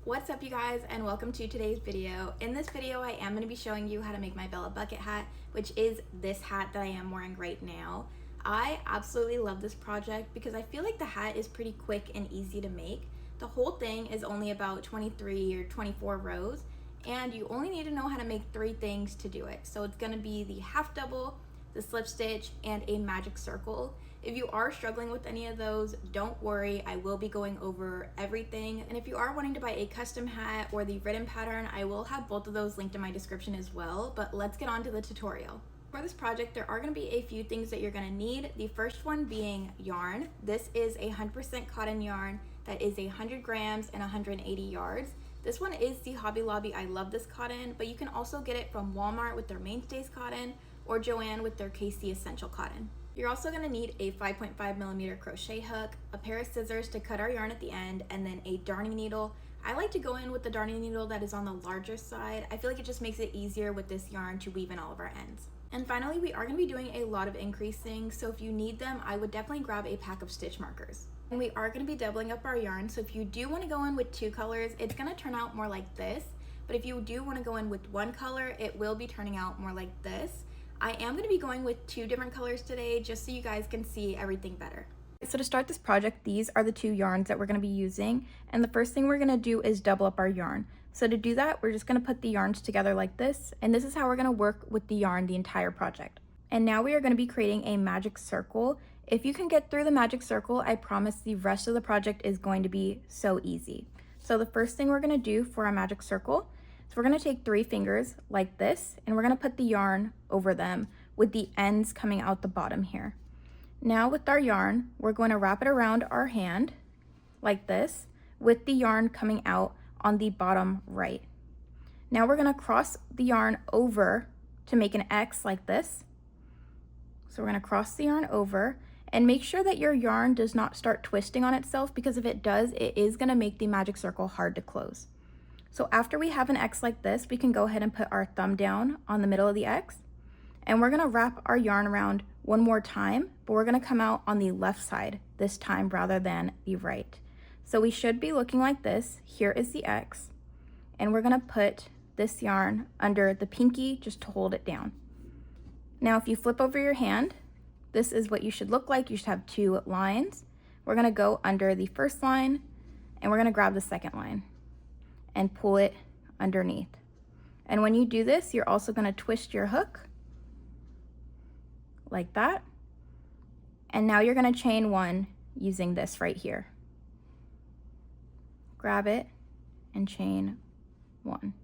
What's up you guys, and welcome to today's video. In this video I am going to be showing you how to make my Bella bucket hat, which is this hat that I am wearing right now. I absolutely love this project because I feel like the hat is pretty quick and easy to make. The whole thing is only about 23 or 24 rows, and you only need to know how to make 3 things to do it. So it's going to be the half double, the slip stitch, and a magic circle. If you are struggling with any of those, don't worry, I will be going over everything. And if you are wanting to buy a custom hat or the written pattern, I will have both of those linked in my description as well, but let's get on to the tutorial. For this project, there are going to be a few things that you're going to need. The first one being yarn. This is a 100% cotton yarn that is 100 grams and 180 yards. This one is the Hobby Lobby I Love This cotton, but you can also get it from Walmart with their Mainstays cotton or Joann with their KC Essential cotton. You're also going to need a 5.5mm crochet hook, a pair of scissors to cut our yarn at the end, and then a darning needle. I like to go in with the darning needle that is on the larger side. I feel like it just makes it easier with this yarn to weave in all of our ends. And finally, we are going to be doing a lot of increasing, so if you need them, I would definitely grab a pack of stitch markers. And we are going to be doubling up our yarn, so if you do want to go in with 2 colors, it's going to turn out more like this. But if you do want to go in with 1 color, it will be turning out more like this. I am going to be going with 2 different colors today just so you guys can see everything better. So to start this project, these are the 2 yarns that we're going to be using, and the first thing we're going to do is double up our yarn. So to do that, we're just going to put the yarns together like this, and this is how we're going to work with the yarn the entire project. And now we are going to be creating a magic circle. If you can get through the magic circle, I promise the rest of the project is going to be so easy. So the first thing we're going to do for our magic circle, so we're going to take 3 fingers like this, and we're going to put the yarn over them with the ends coming out the bottom here. Now with our yarn, we're going to wrap it around our hand like this with the yarn coming out on the bottom right. Now we're going to cross the yarn over to make an X like this. So we're going to cross the yarn over and make sure that your yarn does not start twisting on itself, because if it does, it is going to make the magic circle hard to close. So after we have an X like this, we can go ahead and put our thumb down on the middle of the X, and we're gonna wrap our yarn around one more time, but we're gonna come out on the left side this time rather than the right. So we should be looking like this. Here is the X, and we're gonna put this yarn under the pinky just to hold it down. Now, if you flip over your hand, this is what you should look like. You should have 2 lines. We're gonna go under the first line, and we're gonna grab the second line and pull it underneath. And when you do this, you're also going to twist your hook like that. And now you're going to chain 1 using this right here. Grab it and chain 1.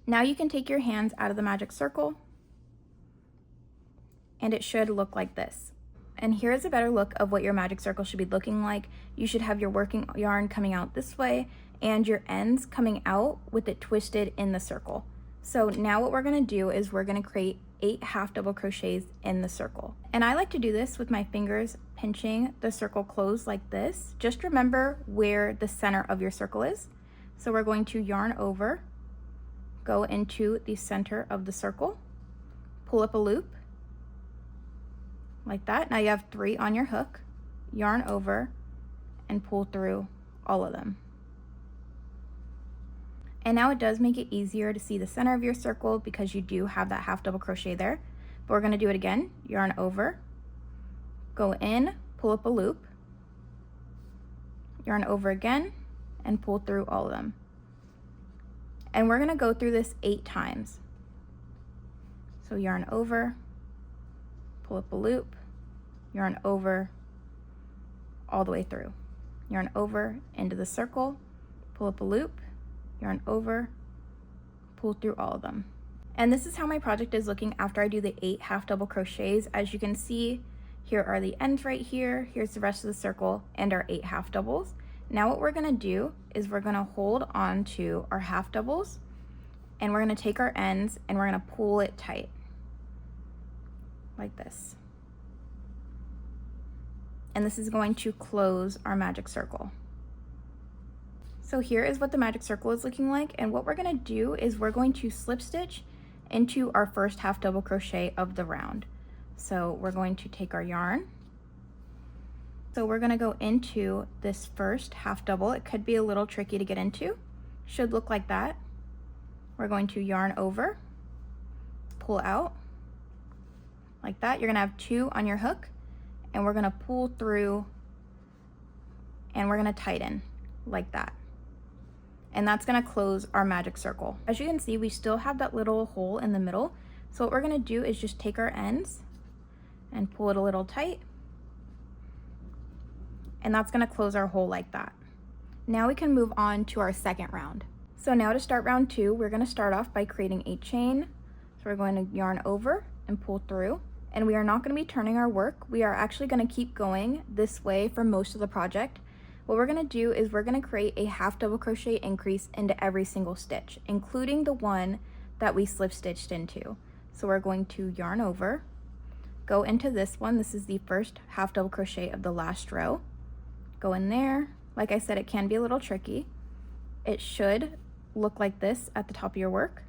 Now you can take your hands out of the magic circle, and it should look like this. And here is a better look of what your magic circle should be looking like. You should have your working yarn coming out this way and your ends coming out with it twisted in the circle. So now what we're going to do is we're going to create 8 half double crochets in the circle. And I like to do this with my fingers pinching the circle closed like this. Just remember where the center of your circle is. So we're going to yarn over, go into the center of the circle, pull up a loop like that. Now you have 3 on your hook, yarn over, and pull through all of them. And now it does make it easier to see the center of your circle because you do have that half double crochet there. But we're going to do it again. Yarn over, go in, pull up a loop, yarn over again, and pull through all of them. And we're going to go through this 8 times. So yarn over, pull up a loop, yarn over, all the way through. Yarn over into the circle, pull up a loop, yarn over, pull through all of them. And this is how my project is looking after I do the 8 half double crochets. As you can see, here are the ends right here, here's the rest of the circle, and our 8 half doubles. Now what we're gonna do is we're gonna hold on to our half doubles, and we're gonna take our ends and we're gonna pull it tight, like this. And this is going to close our magic circle. So here is what the magic circle is looking like, and what we're going to do is we're going to slip stitch into our first half double crochet of the round. So we're going to take our yarn, So we're gonna go into this first half double. It could be a little tricky to get into. Should look like that. We're going to yarn over, pull out, like that. You're gonna have 2 on your hook, and we're gonna pull through, and we're gonna tighten, like that. And that's gonna close our magic circle. As you can see, we still have that little hole in the middle. So what we're gonna do is just take our ends and pull it a little tight, and that's gonna close our hole like that. Now we can move on to our second round. So now to start round 2, we're gonna start off by creating a chain. So we're going to yarn over and pull through, and we are not gonna be turning our work. We are actually gonna keep going this way for most of the project. What we're gonna do is we're gonna create a half double crochet increase into every single stitch, including the one that we slip stitched into. So we're going to yarn over, go into this one. This is the first half double crochet of the last row. Go in there. Like I said, it can be a little tricky. It should look like this at the top of your work.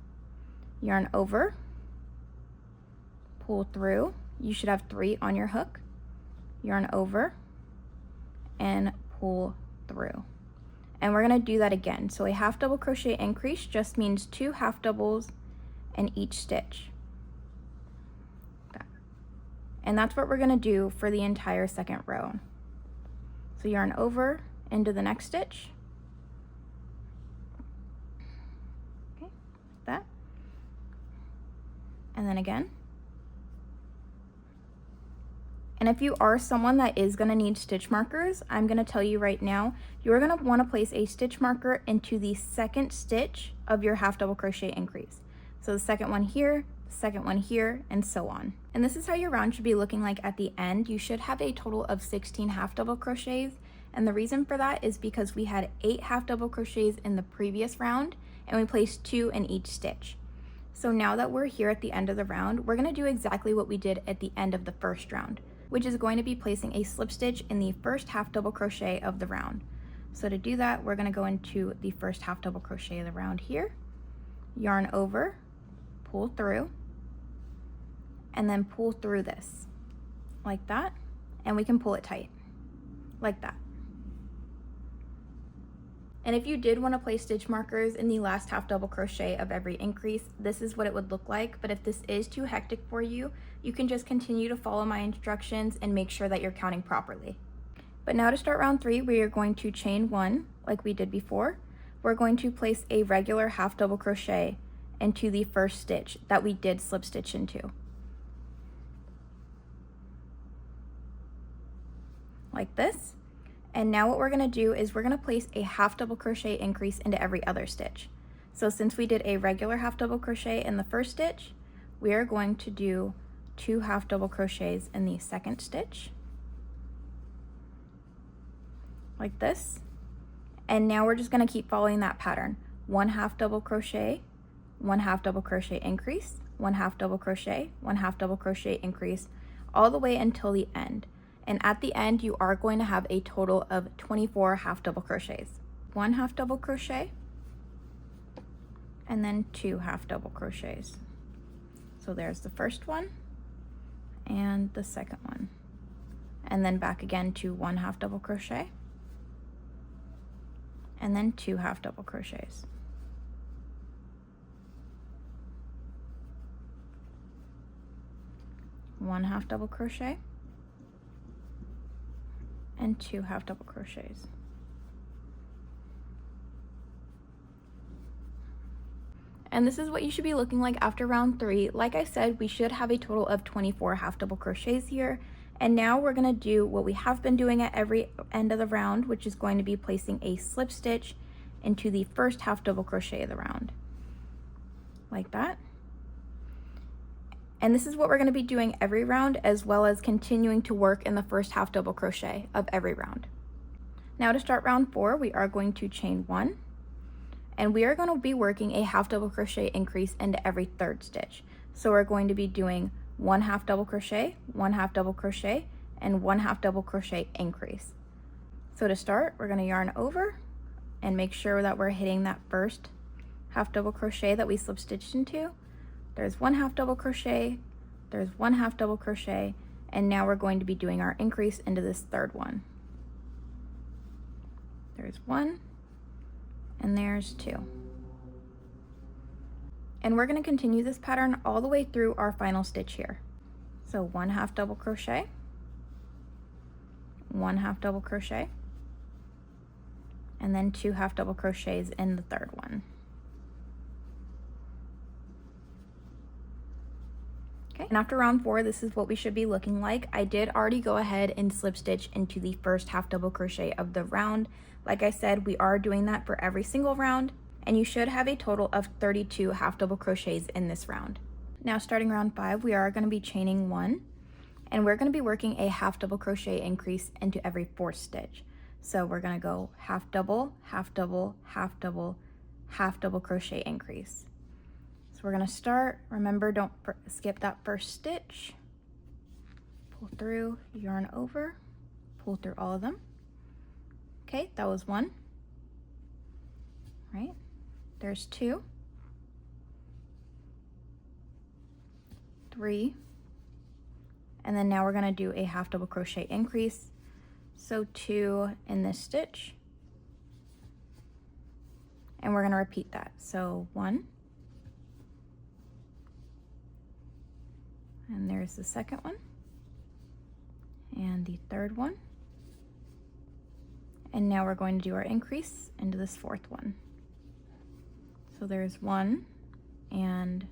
Yarn over, pull through. You should have 3 on your hook. Yarn over and pull through. And we're gonna do that again. So a half double crochet increase just means 2 half doubles in each stitch. And that's what we're gonna do for the entire second row. So yarn over into the next stitch. Okay, like that. And then again. And if you are someone that is gonna need stitch markers, I'm gonna tell you right now, you're gonna wanna place a stitch marker into the second stitch of your half double crochet increase. So the second one here, the second one here, and so on. And this is how your round should be looking like at the end. You should have a total of 16 half double crochets. And the reason for that is because we had 8 half double crochets in the previous round, and we placed 2 in each stitch. So now that we're here at the end of the round, we're gonna do exactly what we did at the end of the first round, which is going to be placing a slip stitch in the first half double crochet of the round. So to do that, we're gonna go into the first half double crochet of the round here, yarn over, pull through, and then pull through this, like that, and we can pull it tight, like that. And if you did want to place stitch markers in the last half double crochet of every increase, this is what it would look like. But if this is too hectic for you, you can just continue to follow my instructions and make sure that you're counting properly. But now to start round 3, we are going to chain 1 like we did before. We're going to place a regular half double crochet into the first stitch that we did slip stitch into, like this. And now what we're gonna do is we're gonna place a half double crochet increase into every other stitch. So since we did a regular half double crochet in the first stitch, we are going to do 2 half double crochets in the second stitch, like this. And now we're just gonna keep following that pattern. 1 half double crochet, 1 half double crochet increase, 1 half double crochet, 1 half double crochet increase, all the way until the end. And at the end, you are going to have a total of 24 half double crochets. 1 half double crochet, and then 2 half double crochets. So there's the first one and the second one. And then back again to 1 half double crochet, and then 2 half double crochets. One half double crochet, and 2 half double crochets. And this is what you should be looking like after round 3. Like I said, we should have a total of 24 half double crochets here. And now we're gonna do what we have been doing at every end of the round, which is going to be placing a slip stitch into the first half double crochet of the round, like that. And this is what we're gonna be doing every round, as well as continuing to work in the first half double crochet of every round. Now to start round 4, we are going to chain 1, and we are gonna be working a half double crochet increase into every third stitch. So we're going to be doing 1 half double crochet, 1 half double crochet, and 1 half double crochet increase. So to start, we're gonna yarn over and make sure that we're hitting that first half double crochet that we slip stitched into. There's 1 half double crochet, there's 1 half double crochet, and now we're going to be doing our increase into this third one. There's 1, and there's 2. And we're going to continue this pattern all the way through our final stitch here. So 1 half double crochet, 1 half double crochet, and then 2 half double crochets in the third one. Okay, and after round 4, this is what we should be looking like. I did already go ahead and slip stitch into the first half double crochet of the round. Like I said, we are doing that for every single round, and you should have a total of 32 half double crochets in this round. Now starting round 5, we are going to be chaining 1, and we're going to be working a half double crochet increase into every 4th stitch. So we're going to go half double, half double, half double, half double crochet increase. So we're going to start, remember, don't skip that first stitch, pull through, yarn over, pull through all of them. Okay, that was 1, right? There's 2, 3, and then now we're going to do a half double crochet increase. So 2 in this stitch, and we're going to repeat that. So 1, and there's the second one, and the third one, and now we're going to do our increase into this 4th one. So there's 1 and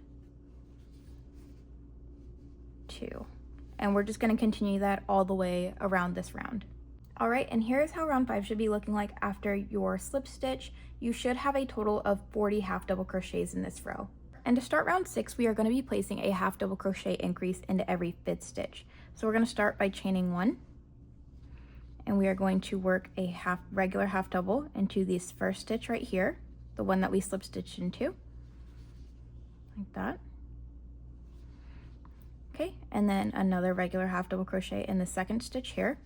2, and we're just going to continue that all the way around this round. All right, and here's how round 5 should be looking like after your slip stitch. You should have a total of 40 half double crochets in this row. And to start round 6, we are going to be placing a half double crochet increase into every 5th stitch. So we're going to start by chaining 1, and we are going to work a regular half double into this first stitch right here, the one that we slip stitched into, like that. Okay, and then another regular half double crochet in the second stitch here.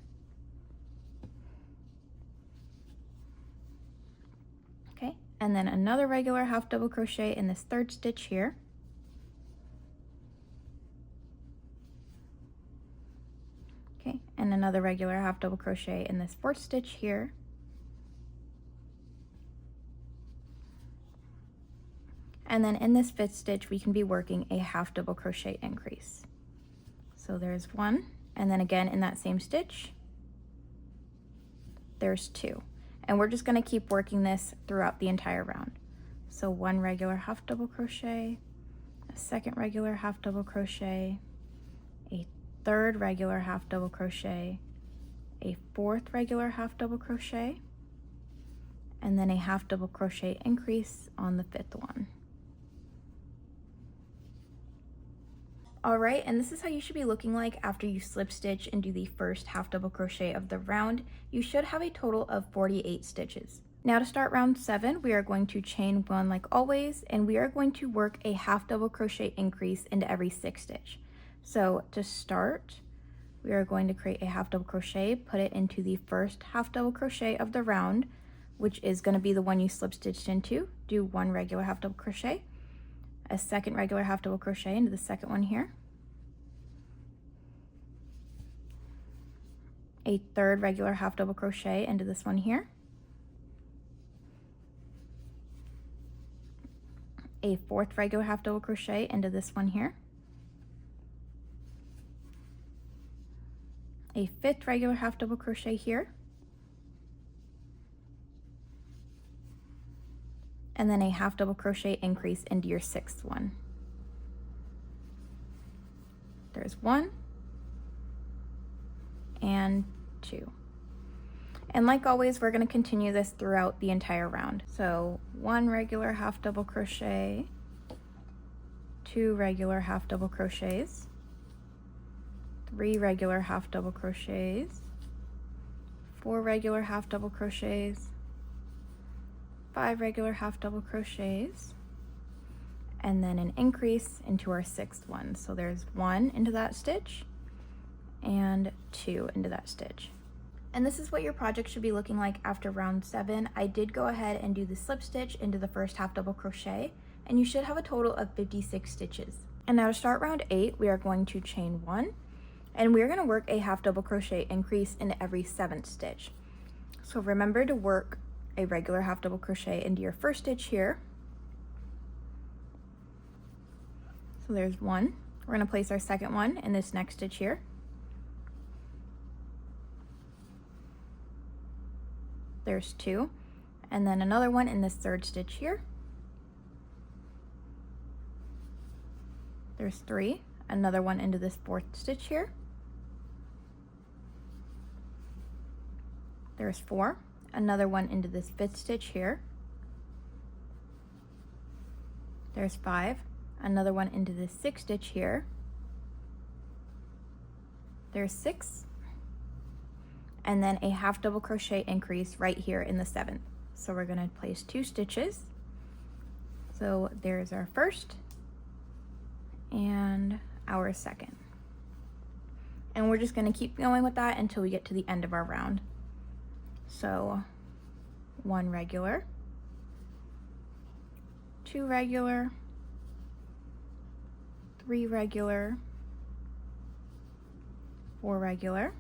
Okay, and then another regular half double crochet in this third stitch here. Okay, and another regular half double crochet in this 4th stitch here. And then in this 5th stitch, we can be working a half double crochet increase. So there's 1, and then again in that same stitch, there's 2. And we're just going to keep working this throughout the entire round. So 1 regular half double crochet, a second regular half double crochet, a third regular half double crochet, a 4th regular half double crochet, and then a half double crochet increase on the 5th one. All right, and this is how you should be looking like after you slip stitch into the first half double crochet of the round. You should have a total of 48 stitches. Now to start round 7, we are going to chain 1 like always, and we are going to work a half double crochet increase into every 6th stitch. So to start, we are going to create a half double crochet, put it into the first half double crochet of the round, which is going to be the one you slip stitched into. Do 1 regular half double crochet, a second regular half double crochet into the second one here, a third regular half double crochet into this one here, a 4th regular half double crochet into this one here, a 5th regular half double crochet here, and then a half double crochet increase into your 6th one. There's 1 and 2. And like always, we're going to continue this throughout the entire round. So 1 regular half double crochet, 2 regular half double crochets, 3 regular half double crochets, 4 regular half double crochets, 5 regular half double crochets, and then an increase into our 6th one. So there's 1 into that stitch and 2 into that stitch. And this is what your project should be looking like after round 7. I did go ahead and do the slip stitch into the first half double crochet, and you should have a total of 56 stitches. And now to start round 8, we are going to chain 1, and we're going to work a half double crochet increase into every 7th stitch. So remember to work a regular half double crochet into your first stitch here. So there's one. We're going to place our second one in this next stitch here. There's two, and then another one in this third stitch here. There's three, another one into this fourth stitch here. There's four, another one into this fifth stitch here. There's five, another one into this sixth stitch here. There's six, and then a half double crochet increase right here in the seventh. So we're going to place two stitches. So there's our first and our second. And we're just going to keep going with that until we get to the end of our round. So one regular, two regular, three regular, four regular,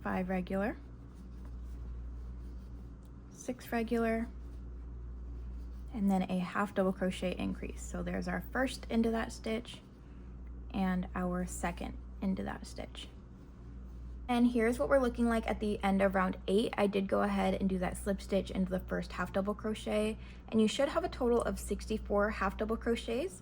five regular, six regular, and then a half double crochet increase. So there's our first into that stitch and our second into that stitch. And here's what we're looking like at the end of round 8. I did go ahead and do that slip stitch into the first half double crochet, and you should have a total of 64 half double crochets.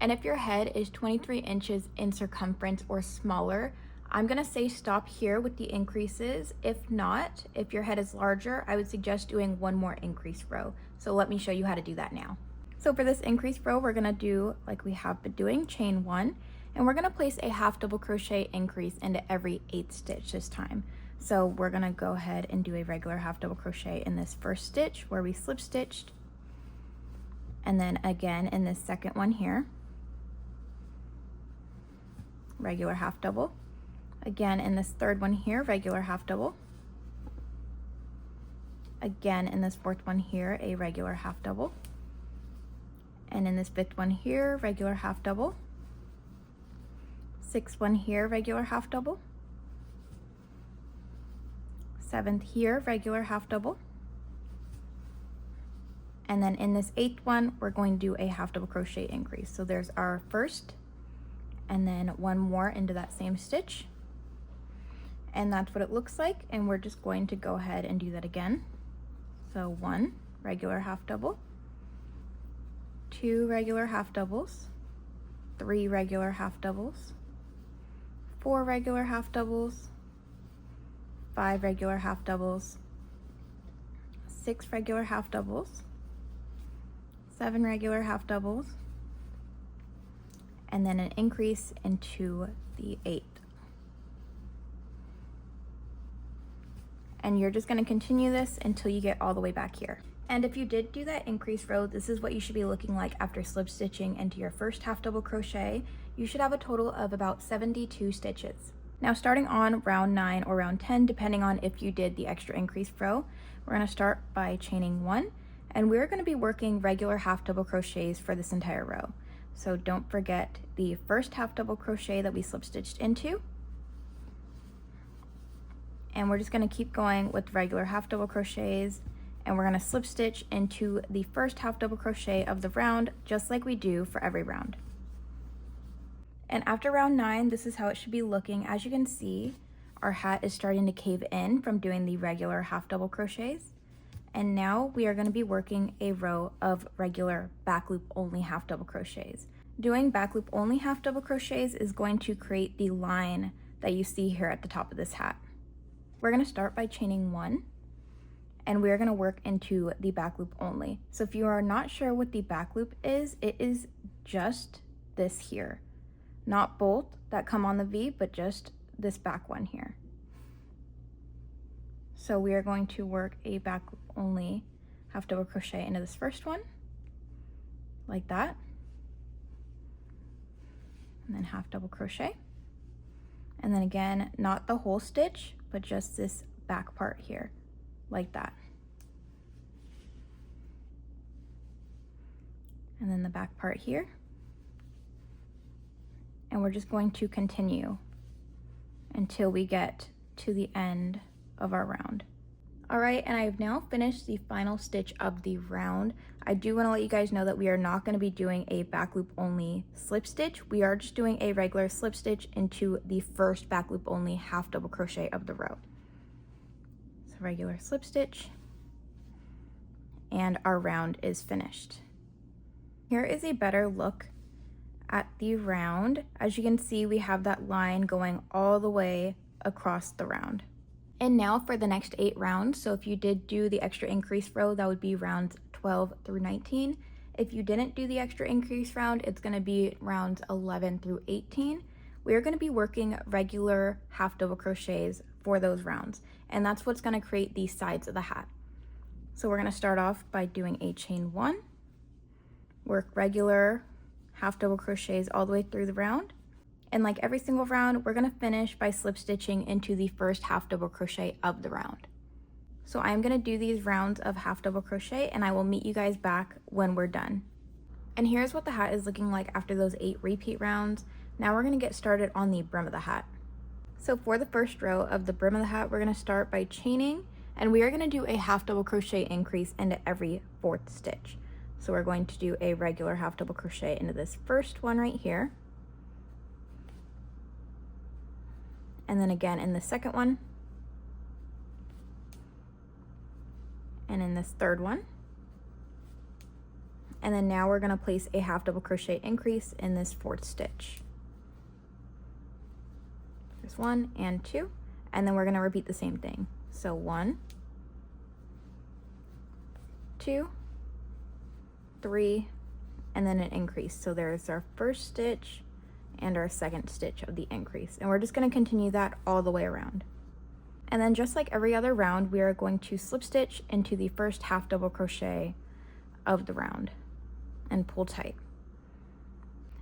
And if your head is 23 inches in circumference or smaller, I'm gonna say stop here with the increases. If not, if your head is larger, I would suggest doing one more increase row. So let me show you how to do that now. So for this increase row, we're gonna do like we have been doing, chain one, and we're gonna place a half double crochet increase into every 8th stitch this time. So we're gonna go ahead and do a regular half double crochet in this first stitch where we slip stitched, and then again in this second one here, regular half double. Again in this third one here, regular half double. Again in this fourth one here, a regular half double. And in this fifth one here, regular half double. Sixth one here, regular half double. Seventh here, regular half double. And then in this 8th one, we're going to do a half double crochet increase. So there's our first, and then one more into that same stitch. And that's what it looks like. And we're just going to go ahead and do that again. So one regular half double, two regular half doubles, three regular half doubles, four regular half doubles, five regular half doubles, six regular half doubles, seven regular half doubles, and then an increase into the 8th. And you're just going to continue this until you get all the way back here. And if you did do that increase row, this is what you should be looking like after slip stitching into your first half double crochet. You should have a total of about 72 stitches. Now starting on round 9 or round 10, depending on if you did the extra increase row, we're going to start by chaining 1, and we're going to be working regular half double crochets for this entire row. So don't forget the first half double crochet that we slip stitched into, and we're just going to keep going with regular half double crochets, and we're going to slip stitch into the first half double crochet of the round, just like we do for every round. And after round 9, this is how it should be looking. As you can see, our hat is starting to cave in from doing the regular half double crochets. And now we are going to be working a row of regular back loop only half double crochets. Doing back loop only half double crochets is going to create the line that you see here at the top of this hat. We're going to start by chaining 1, and we're going to work into the back loop only. So if you are not sure what the back loop is, it is just this here. Not both that come on the V, but just this back one here. So we are going to work a back loop only half double crochet into this first one, like that, and then half double crochet, and then again, not the whole stitch, but just this back part here, like that. And then the back part here. And we're just going to continue until we get to the end of our round. Alright, and I've now finished the final stitch of the round. I do want to let you guys know that we are not going to be doing a back loop only slip stitch. We are just doing a regular slip stitch into the first back loop only half double crochet of the row. So regular slip stitch, and our round is finished. Here is a better look at the round. As you can see, we have that line going all the way across the round. And now for the next 8 rounds. So if you did do the extra increase row, that would be rounds 12 through 19. If you didn't do the extra increase round, it's going to be rounds 11 through 18. We are going to be working regular half double crochets for those rounds, and that's what's going to create the sides of the hat. So we're going to start off by doing a chain 1, work regular half double crochets all the way through the round. And like every single round, we're going to finish by slip stitching into the first half double crochet of the round. So I'm going to do these rounds of half double crochet, and I will meet you guys back when we're done. And here's what the hat is looking like after those 8 repeat rounds. Now we're going to get started on the brim of the hat. So for the first row of the brim of the hat, we're going to start by chaining, and we are going to do a half double crochet increase into every 4th stitch. So we're going to do a regular half double crochet into this first one right here. And then again in the second one, and in this third one, and then now we're going to place a half double crochet increase in this 4th stitch. There's 1 and 2, and then we're going to repeat the same thing. So 1, 2, 3, and then an increase. So there's our first stitch and our second stitch of the increase, and we're just going to continue that all the way around. And then just like every other round, we are going to slip stitch into the first half double crochet of the round and pull tight.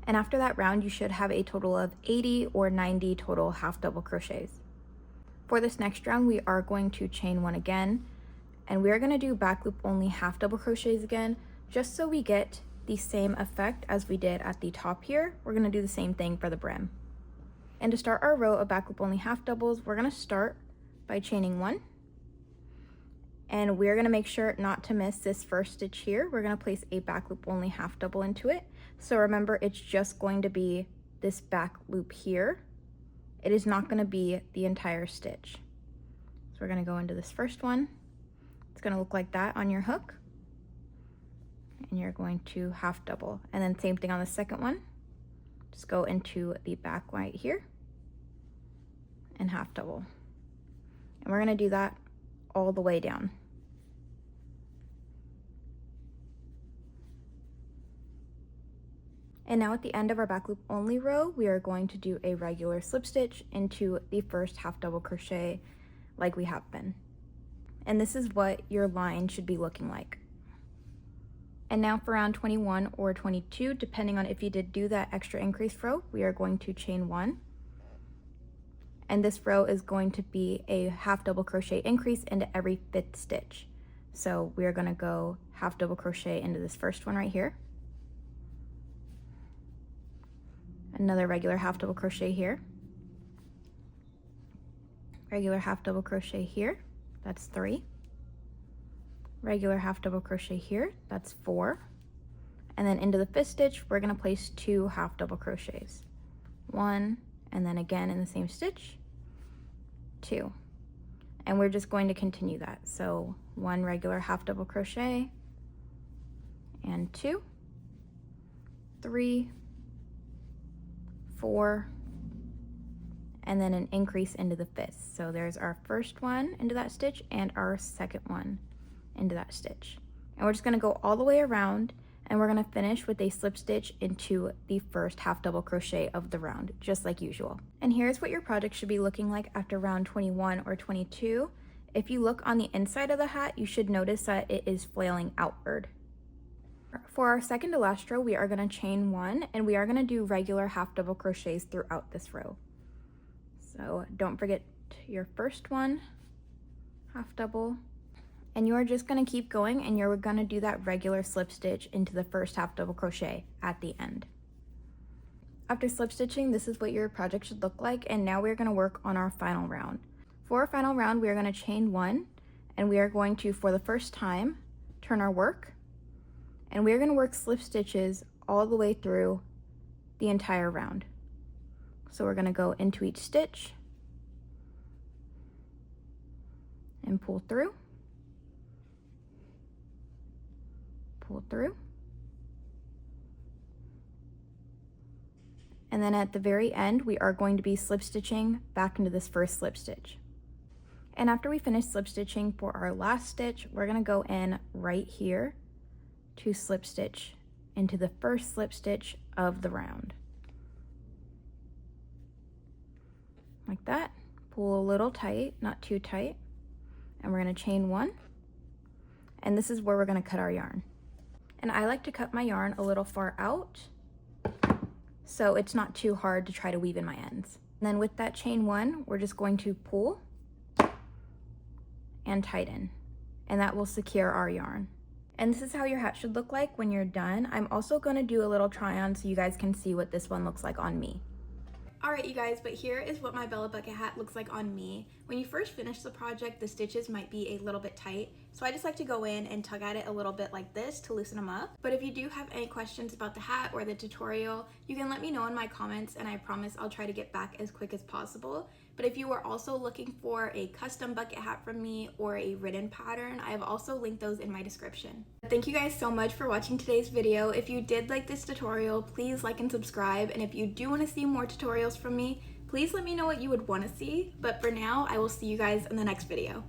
And after that round, you should have a total of 80 or 90 total half double crochets. For this next round, we are going to chain 1 again, and we are going to do back loop only half double crochets again, just so we get the same effect as we did at the top here. We're going to do the same thing for the brim. And to start our row of back loop only half doubles, we're going to start by chaining 1, and we're going to make sure not to miss this first stitch here. We're going to place a back loop only half double into it. So remember, it's just going to be this back loop here. It is not going to be the entire stitch. So we're going to go into this first one. It's going to look like that on your hook, and you're going to half double, and then same thing on the second one. Just go into the back right here and half double, and we're going to do that all the way down. And now at the end of our back loop only row, we are going to do a regular slip stitch into the first half double crochet like we have been. And this is what your line should be looking like. And now for round 21 or 22, depending on if you did do that extra increase row, we are going to chain 1. And this row is going to be a half double crochet increase into every 5th stitch. So we are going to go half double crochet into this first one right here. Another regular half double crochet here. Regular half double crochet here. That's 3. Regular half double crochet here, that's 4, and then into the 5th stitch we're going to place 2 half double crochets, 1, and then again in the same stitch, 2, and we're just going to continue that. So 1 regular half double crochet and 2, 3, 4, and then an increase into the 5th. So there's our first one into that stitch and our second one into that stitch, and we're just going to go all the way around, and we're going to finish with a slip stitch into the first half double crochet of the round, just like usual. And here's what your project should be looking like after round 21 or 22. If you look on the inside of the hat, you should notice that it is flailing outward. For our second to last row, we are going to chain 1, and we are going to do regular half double crochets throughout this row. So don't forget your first one, half double, and you're just going to keep going, and you're going to do that regular slip stitch into the first half double crochet at the end. After slip stitching, this is what your project should look like, and now we're going to work on our final round. For our final round, we are going to chain 1, and we are going to, for the first time, turn our work, and we are going to work slip stitches all the way through the entire round. So we're going to go into each stitch and pull through, pull through, and then at the very end we are going to be slip stitching back into this first slip stitch. And after we finish slip stitching for our last stitch, we're going to go in right here to slip stitch into the first slip stitch of the round. Like that. Pull a little tight, not too tight, and we're going to chain one, and this is where we're going to cut our yarn. And I like to cut my yarn a little far out so it's not too hard to try to weave in my ends. And then with that chain one, we're just going to pull and tighten, and that will secure our yarn. And this is how your hat should look like when you're done. I'm also going to do a little try on so you guys can see what this one looks like on me. Alright you guys, but here is what my Bella bucket hat looks like on me. When you first finish the project, the stitches might be a little bit tight, so I just like to go in and tug at it a little bit like this to loosen them up. But if you do have any questions about the hat or the tutorial, you can let me know in my comments, and I promise I'll try to get back as quick as possible. But if you are also looking for a custom bucket hat from me or a written pattern, I have also linked those in my description. Thank you guys so much for watching today's video. If you did like this tutorial, please like and subscribe. And if you do want to see more tutorials from me, please let me know what you would want to see. But for now, I will see you guys in the next video.